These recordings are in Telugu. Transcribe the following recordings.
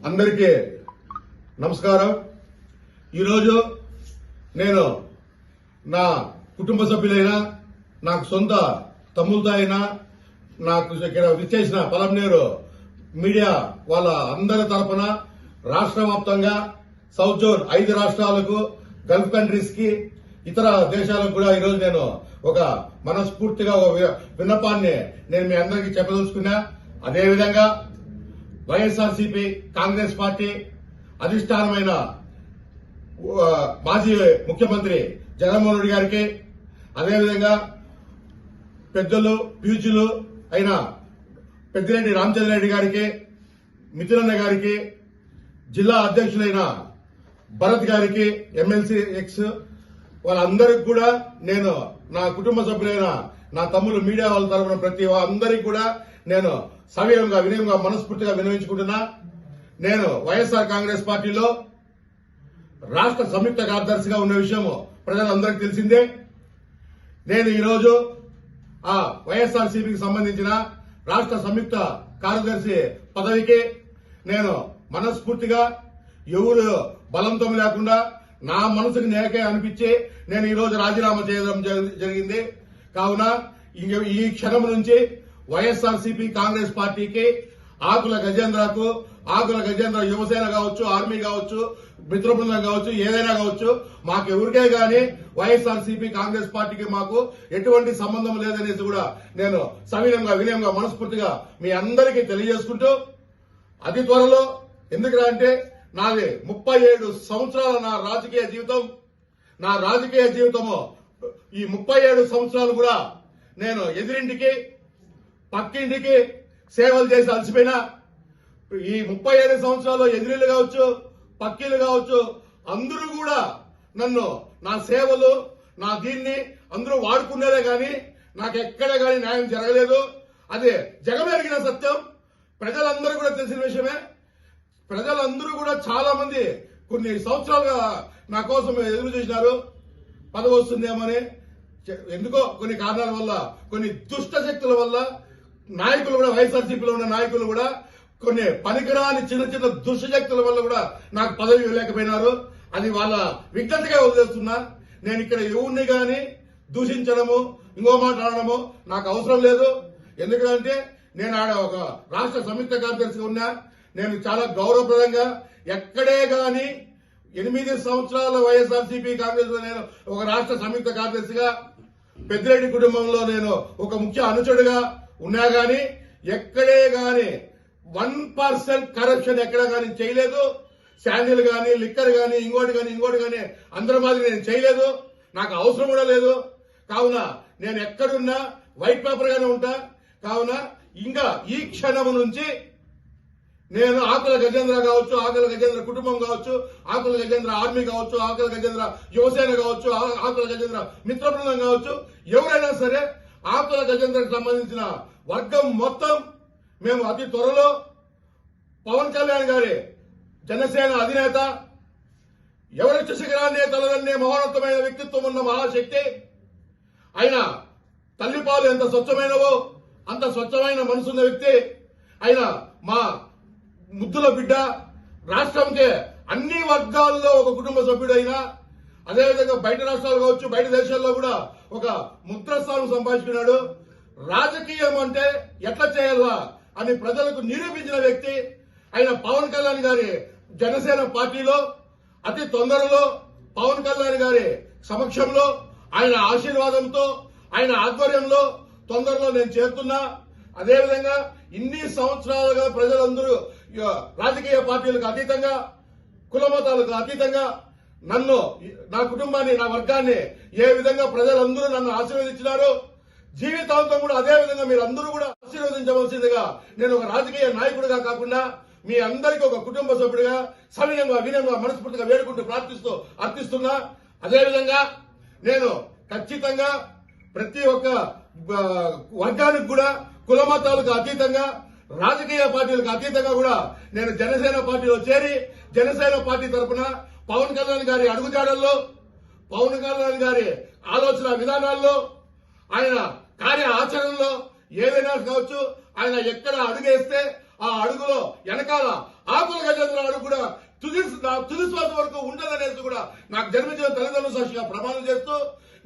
అందరికీ నమస్కారం. ఈరోజు నేను నా కుటుంబ సభ్యులైన నాకు సొంత తమ్ములతో అయినా నాకు ఇక్కడ విచ్చేసిన పలంనేరు మీడియా వాళ్ళ అందరి తరపున రాష్ట్ర వ్యాప్తంగా సౌత్ జోన్ 5 రాష్ట్రాలకు గల్ఫ్ కంట్రీస్ కి ఇతర దేశాలకు కూడా ఈరోజు నేను ఒక మనస్ఫూర్తిగా ఒక విన్నపాన్ని నేను మీ అందరికీ చెప్పదలుచుకున్నా. అదేవిధంగా వైఎస్ఆర్సీపీ కాంగ్రెస్ పార్టీ అధిష్టానమైన మాజీ ముఖ్యమంత్రి జగన్మోహన్ రెడ్డి గారికి, అదేవిధంగా పెద్దలు పీచులు అయిన పెద్దిరెడ్డి రామచంద్రారెడ్డి గారికి, మిథునన్న గారికి, జిల్లా అధ్యక్షులైన భరత్ గారికి, ఎమ్మెల్సీ ఎక్స్ వాళ్ళందరికీ కూడా నేను నా కుటుంబ సభ్యులైన నా తమ్ములు మీడియా వాళ్ళ తరఫున ప్రతి అందరికీ కూడా నేను సవినయంగా వినయంగా మనస్ఫూర్తిగా వినవించుకుంటున్నా. నేను వైఎస్ఆర్ కాంగ్రెస్ పార్టీలో రాష్ట్ర సంయుక్త కార్యదర్శిగా ఉన్న విషయం ప్రజలందరికీ తెలిసిందే. నేను ఈరోజు ఆ వైఎస్ఆర్సీపీకి సంబంధించిన రాష్ట్ర సంయుక్త కార్యదర్శి పదవికి నేను మనస్ఫూర్తిగా ఎవరు బలంతో లేకుండా నా మనసుకు నేకే అనిపించి నేను ఈరోజు రాజీనామా చేయడం జరిగింది. కావున ఈ క్షణం నుంచి వైఎస్ఆర్సీపీ కాంగ్రెస్ పార్టీకి ఆకుల గజేంద్రకు, ఆకుల గజేంద్ర యువసేన కావచ్చు, ఆర్మీ కావచ్చు, మిత్ర బృందం కావచ్చు, ఏదైనా కావచ్చు, మాకు ఎవరికే గాని వైఎస్ఆర్సీపీ కాంగ్రెస్ పార్టీకి మాకు ఎటువంటి సంబంధం లేదనేసి కూడా నేను సవినయంగా వినయంగా మనస్ఫూర్తిగా మీ అందరికీ తెలియజేసుకుంటూ, అతి త్వరలో ఎందుకంటే నాది 37 సంవత్సరాల నా రాజకీయ జీవితము ఈ 37 సంవత్సరాలు కూడా నేను ఎదిరింటికి పక్కింటికి సేవలు చేసి అలసిపోయినా. ఈ 37 సంవత్సరాలు ఎదిరిలు కావచ్చు, పక్కిలు కావచ్చు, అందరూ కూడా నన్ను నా సేవలు నా దీన్ని అందరూ వాడుకున్నారే గాని నాకు ఎక్కడ గాని న్యాయం జరగలేదు. అదే జగమెరిగిన సత్యం, ప్రజలందరూ కూడా తెలిసిన విషయమే. ప్రజలందరూ కూడా చాలా మంది కొన్ని సంవత్సరాలుగా నా కోసం ఎదురు చూసినారు, పదవి వస్తుందేమని. ఎందుకో కొన్ని కారణాల వల్ల, కొన్ని దుష్ట శక్తుల వల్ల నాయకులు కూడా, వైఎస్ఆర్సీపీలో ఉన్న నాయకులు కూడా కొన్ని పనికిరాని చిన్న చిన్న దుష్ట శక్తుల వల్ల కూడా నాకు పదవి ఇవ్వలేకపోయినారు. అది వాళ్ళ విజ్ఞతగా వదిలేస్తున్నా. నేను ఇక్కడ ఎవరిని గాని దూషించడము, ఇంకో మాట్లాడడము నాకు అవసరం లేదు. ఎందుకంటే నేను ఆడ ఒక రాష్ట్ర సంయుక్త కార్యదర్శిగా ఉన్నా. నేను చాలా గౌరవప్రదంగా ఎక్కడే గాని 8 సంవత్సరాల వైఎస్ఆర్సీపీ కాంగ్రెస్ లో నేను ఒక రాష్ట్ర సంయుక్త కార్యదర్శిగా, పెద్దిరెడ్డి కుటుంబంలో నేను ఒక ముఖ్య అనుచరుడుగా ఉన్నా గాని ఎక్కడే గాని 1% కరప్షన్ ఎక్కడ గాని చేయలేదు. శాండిల్ గాని, లిక్కర్ గాని, ఇంకోటి గాని అందరి మాదిరి నేను చేయలేదు. నాకు అవసరం కూడా లేదు. కావున నేను ఎక్కడున్నా వైట్ పేపర్ గానే ఉంటా. కావున ఇంకా ఈ క్షణం నుంచి నేను ఆకుల గజేంద్ర కావచ్చు, ఆకుల గజేంద్ర కుటుంబం కావచ్చు, ఆకుల గజేంద్ర ఆర్మీ కావచ్చు, ఆకుల గజేంద్ర యువసేన కావచ్చు, ఆకుల గజేంద్ర మిత్ర బృందం కావచ్చు, ఎవరైనా సరే ఆకుల గజేంద్రకు సంబంధించిన వర్గం మొత్తం మేము అతి త్వరలో పవన్ కళ్యాణ్ గారి జనసేన అధినేత, ఎవరెస్ట్ శిఖరాన్ని తలదన్నే మహోన్నతమైన వ్యక్తిత్వం ఉన్న మహాశక్తి, ఆయన తల్లిపాలు ఎంత స్వచ్ఛమైనవో అంత స్వచ్ఛమైన మనసున్న వ్యక్తి, ఆయన మా ముద్దుల బిడ్డ, రాష్ట్రంకే అన్ని వర్గాల్లో ఒక కుటుంబ సభ్యుడైనా, అదేవిధంగా బయట రాష్ట్రాలు కావచ్చు, బయట దేశాల్లో కూడా ఒక ముద్రస్థానం సంపాదించుకున్నాడు. రాజకీయం అంటే ఎట్లా చేయాలా అని ప్రజలకు నిరూపించిన వ్యక్తి ఆయన పవన్ కళ్యాణ్ గారి జనసేన పార్టీలో అతి తొందరలో పవన్ కళ్యాణ్ గారి సమక్షంలో, ఆయన ఆశీర్వాదంతో, ఆయన ఆధ్వర్యంలో తొందరలో నేను చేరుతున్నా. అదేవిధంగా ఇన్ని సంవత్సరాలుగా ప్రజలందరూ రాజకీయ పార్టీలకు అతీతంగా, కుల మతాలకు అతీతంగా నన్ను, నా కుటుంబాన్ని, నా వర్గాన్ని ఏ విధంగా ప్రజలందరూ నన్ను ఆశీర్వదించినారో జీవితాంతం కూడా అదే విధంగా మీరు అందరూ కూడా ఆశీర్వదించవలసిందిగా నేను ఒక రాజకీయ నాయకుడిగా కాకుండా మీ అందరికీ ఒక కుటుంబ సభ్యుడిగా సవినయంగా వినయంగా మనస్ఫూర్తిగా వేడుకుంటూ ప్రార్థిస్తూ అర్థిస్తున్నా. అదేవిధంగా నేను ఖచ్చితంగా ప్రతి ఒక్క వర్గానికి కూడా, కుల మతాలకు అతీతంగా, రాజకీయ పార్టీలకు అతీతంగా కూడా నేను జనసేన పార్టీలో చేరి జనసేన పార్టీ తరఫున పవన్ కళ్యాణ్ గారి అడుగుజాడల్లో, పవన్ కళ్యాణ్ గారి ఆలోచన విధానాల్లో, ఆయన కార్య ఆచరణలో ఏదైనా కావచ్చు, ఆయన ఎక్కడ అడుగేస్తే ఆ అడుగులో వెనకాల ఆకుల గజేంద్ర గారు కూడా తుది శ్వాస వరకు ఉండదనేసి కూడా నాకు జన్మించిన తల్లిదండ్రుల సాక్షిగా ప్రమాణం చేస్తూ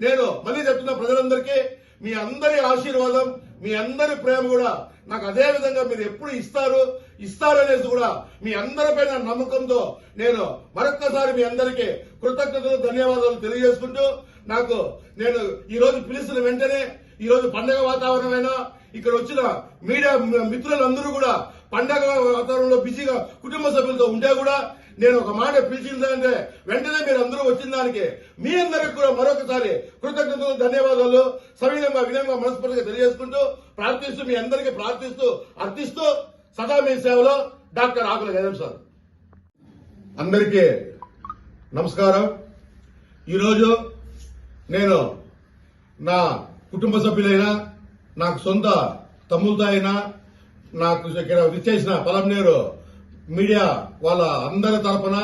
నేను మళ్ళీ చెప్తున్న ప్రజలందరికీ మీ అందరి ఆశీర్వాదం, మీ అందరి ప్రేమ కూడా నాకు అదే విధంగా మీరు ఎప్పుడు ఇస్తారనేసి కూడా మీ అందరిపైన నమ్మకంతో నేను మరొక్కసారి మీ అందరికీ కృతజ్ఞతలు, ధన్యవాదాలు తెలియజేసుకుంటూ నేను ఈ రోజు పిలిచిన వెంటనే ఈ రోజు పండగ వాతావరణమైనా ఇక్కడ వచ్చిన మీడియా మిత్రులందరూ కూడా పండగ వాతావరణంలో బిజీగా కుటుంబ సభ్యులతో ఉంటే కూడా నేను ఒక మాట పిలిచిందంటే వెంటనే మీరు అందరూ వచ్చిన దానికి మీ అందరికి కూడా మరొకసారి కృతజ్ఞతలు, ధన్యవాదాలు వినయంగా మనస్ఫూర్తిగా తెలియజేసుకుంటూ ప్రార్థిస్తూ మీ అందరికీ అర్థిస్తూ సదా మీ సేవలో డాక్టర్ ఆకుల గజేంద్ర సార్. అందరికీ నమస్కారం. ఈరోజు నేను నా కుటుంబ సభ్యులైనా, నాకు సొంత తమ్ములతో అయినా, నాకు ఇక్కడ విచ్చేసిన పలంనేరు మీడియా వాళ్ళ అందరి తరపున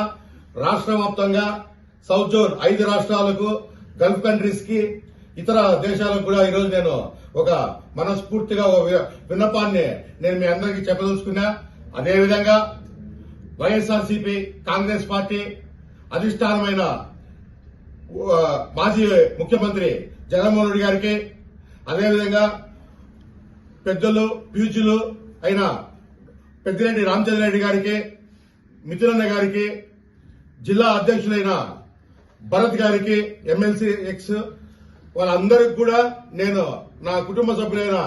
రాష్ట్ర వ్యాప్తంగా సౌత్ జోన్ 5 రాష్ట్రాలకు, గల్ఫ్ కంట్రీస్ కి, ఇతర దేశాలకు కూడా ఈరోజు నేను ఒక మనస్ఫూర్తిగా ఒక విన్నపాన్ని నేను మీ అందరికీ చెప్పదలుచుకున్నా. అదేవిధంగా వైఎస్ఆర్సీపీ కాంగ్రెస్ పార్టీ అధిష్టానమైన మాజీ ముఖ్యమంత్రి జగన్మోహన్ రెడ్డి గారికి, అదేవిధంగా పెద్దలు ప్యూజులు అయిన పెద్దిరెడ్డి రామచంద్రారెడ్డి గారికి, మిథునన్న గారికి, జిల్లా అధ్యక్షులైన భరత్ గారికి, ఎమ్మెల్సీ ఎక్స్ వాళ్ళందరికీ కూడా నేను నా కుటుంబ సభ్యులైన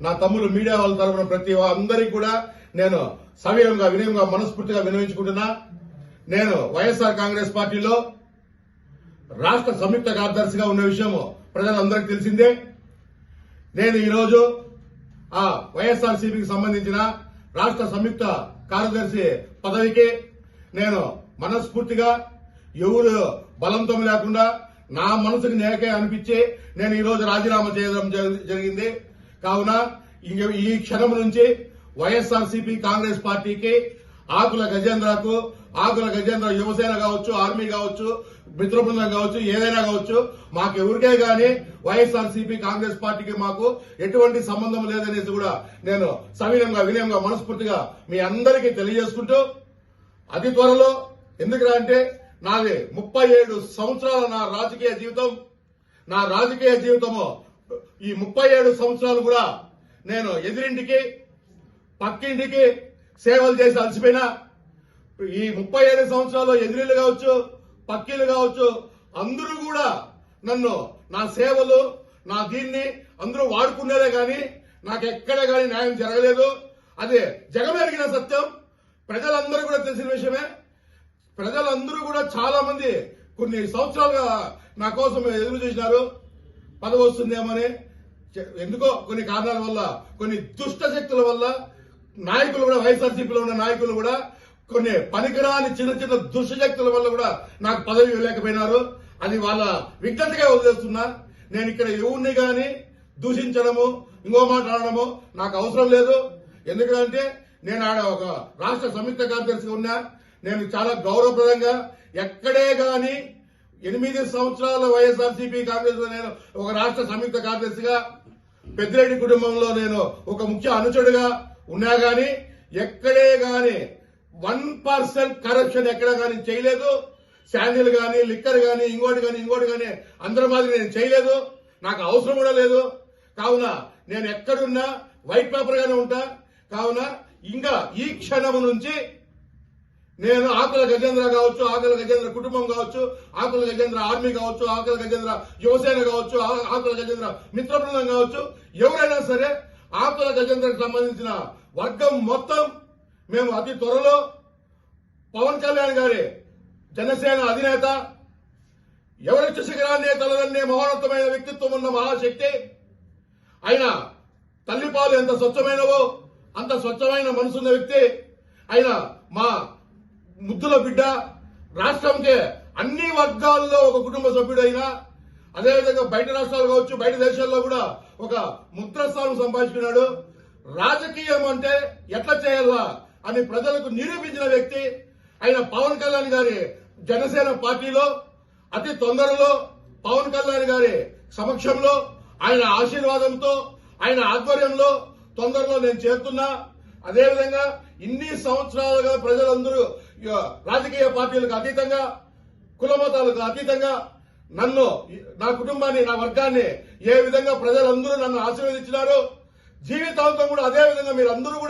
నా తమ్ములు మీడియా వాళ్ళ తరఫున ప్రతి అందరికీ కూడా నేను వినయంగా మనస్ఫూర్తిగా వినవించుకుంటున్నా. నేను వైఎస్ఆర్ కాంగ్రెస్ పార్టీలో రాష్ట్ర సంయుక్త కార్యదర్శిగా ఉన్న విషయం ప్రజలందరికీ తెలిసిందే. నేను ఈరోజు ఆ వైఎస్ఆర్సీపీకి సంబంధించిన రాష్ట్ర సంయుక్త కార్యదర్శి పదవికి నేను మనస్ఫూర్తిగా ఎవరు బలంతో లేకుండా నా మనసుకి నేకే అనిపించి నేను ఈరోజు రాజీనామా చేయడం జరిగింది. కావున ఈ క్షణం నుంచి వైఎస్ఆర్సీపీ కాంగ్రెస్ పార్టీకి ఆకుల గజేంద్ర యువసేన కావచ్చు, ఆర్మీ కావచ్చు, మిత్ర బృందం కావచ్చు, ఏదైనా కావచ్చు, మాకు ఎవరికే గాని వైఎస్ఆర్సీపీ కాంగ్రెస్ పార్టీకి మాకు ఎటువంటి సంబంధం లేదనేసి కూడా నేను వినయంగా మనస్ఫూర్తిగా మీ అందరికీ తెలియజేసుకుంటూ అతి త్వరలో, ఎందుకంటే నాది 37 సంవత్సరాల నా రాజకీయ జీవితము ఈ 37 సంవత్సరాలు కూడా నేను ఎదిరింటికి పక్కింటికి సేవలు చేసి అలసిపోయినా. ఈ 37 సంవత్సరాలు ఎదిరిలు కావచ్చు, పక్కీలు కావచ్చు, అందరూ కూడా నన్ను నా సేవలు నా దీన్ని అందరూ వాడుకున్నారే గాని నాకెక్కడ గాని న్యాయం జరగలేదు. అదే జగమెరిగిన సత్యం, ప్రజలందరూ కూడా తెలిసిన విషయమే. ప్రజలందరూ కూడా చాలా మంది కొన్ని సంవత్సరాలుగా నా కోసం ఎదురు చూసినారు, పదవి వస్తుందేమని. ఎందుకో కొన్ని కారణాల వల్ల, కొన్ని దుష్ట శక్తుల వల్ల నాయకులు కూడా, వైఎస్ఆర్సీపీలో ఉన్న నాయకులు కూడా కొన్ని పనికిరాని చిన్న దుష్టశక్తుల వల్ల కూడా నాకు పదవి ఇవ్వలేకపోయినారు. అది వాళ్ళ విజ్ఞతగా వదిలేస్తున్నా. నేను ఇక్కడ ఎవరిని గాని దూషించడము, ఇంకో మాట్లాడడము నాకు అవసరం లేదు. ఎందుకంటే నేను ఆడ ఒక రాష్ట్ర సంయుక్త కార్యదర్శిగా ఉన్నా. నేను చాలా గౌరవప్రదంగా ఎక్కడే గాని 8 సంవత్సరాల వైఎస్ఆర్సీపీ కాంగ్రెస్ లో నేను ఒక రాష్ట్ర సంయుక్త కార్యదర్శిగా, పెద్దిరెడ్డి కుటుంబంలో నేను ఒక ముఖ్య అనుచరుడుగా ఉన్నా గాని ఎక్కడే గాని 1% కరప్షన్ ఎక్కడ గాని చేయలేదు. శాండిల్ గాని, లిక్కర్ గాని, ఇంకోటి గాని అందరి మాదిరి నేను చేయలేదు. నాకు అవసరం కూడా లేదు. కావున నేను ఎక్కడున్నా వైట్ పేపర్ గానే ఉంటా. కావున ఇంకా ఈ క్షణం నుంచి నేను ఆకుల గజేంద్ర కావచ్చు, ఆకుల గజేంద్ర కుటుంబం కావచ్చు, ఆకుల గజేంద్ర ఆర్మీ కావచ్చు, ఆకుల గజేంద్ర యువసేన కావచ్చు, ఆకుల గజేంద్ర మిత్ర బృందం కావచ్చు, ఎవరైనా సరే ఆకుల గజేంద్రకు సంబంధించిన వర్గం మొత్తం మేము అతి త్వరలో పవన్ కళ్యాణ్ గారి జనసేన అధినేత, ఎవరెస్ట్ శిఖరాన్ని తలదన్నే మహోన్నతమైన వ్యక్తిత్వం ఉన్న మహాశక్తి, ఆయన తల్లిపాలు ఎంత స్వచ్ఛమైనవో అంత స్వచ్ఛమైన మనసున్న వ్యక్తి, ఆయన మా ముద్దుల బిడ్డ, రాష్ట్రంకే అన్ని వర్గాల్లో ఒక కుటుంబ సభ్యుడైనా, అదేవిధంగా బయట రాష్ట్రాలు కావచ్చు, బయట దేశాల్లో కూడా ఒక ముద్రస్థానం సంపాదించుకున్నాడు. రాజకీయం అంటే ఎట్లా చేయాలా అని ప్రజలకు నిరూపించిన వ్యక్తి ఆయన పవన్ కళ్యాణ్ గారి జనసేన పార్టీలో అతి తొందరలో పవన్ కళ్యాణ్ గారి సమక్షంలో, ఆయన ఆశీర్వాదంతో, ఆయన ఆధ్వర్యంలో తొందరలో నేను చేరుతున్నా. అదేవిధంగా ఇన్ని సంవత్సరాలుగా ప్రజలందరూ రాజకీయ పార్టీలకు అతీతంగా కుల మతాలకు అతీతంగా నన్ను, నా కుటుంబాన్ని, నా వర్గాన్ని ఏ విధంగా ప్రజలందరూ నన్ను ఆశీర్వదించినారో జీవితాంతం కూడా అదే విధంగా మీరందరూ కూడా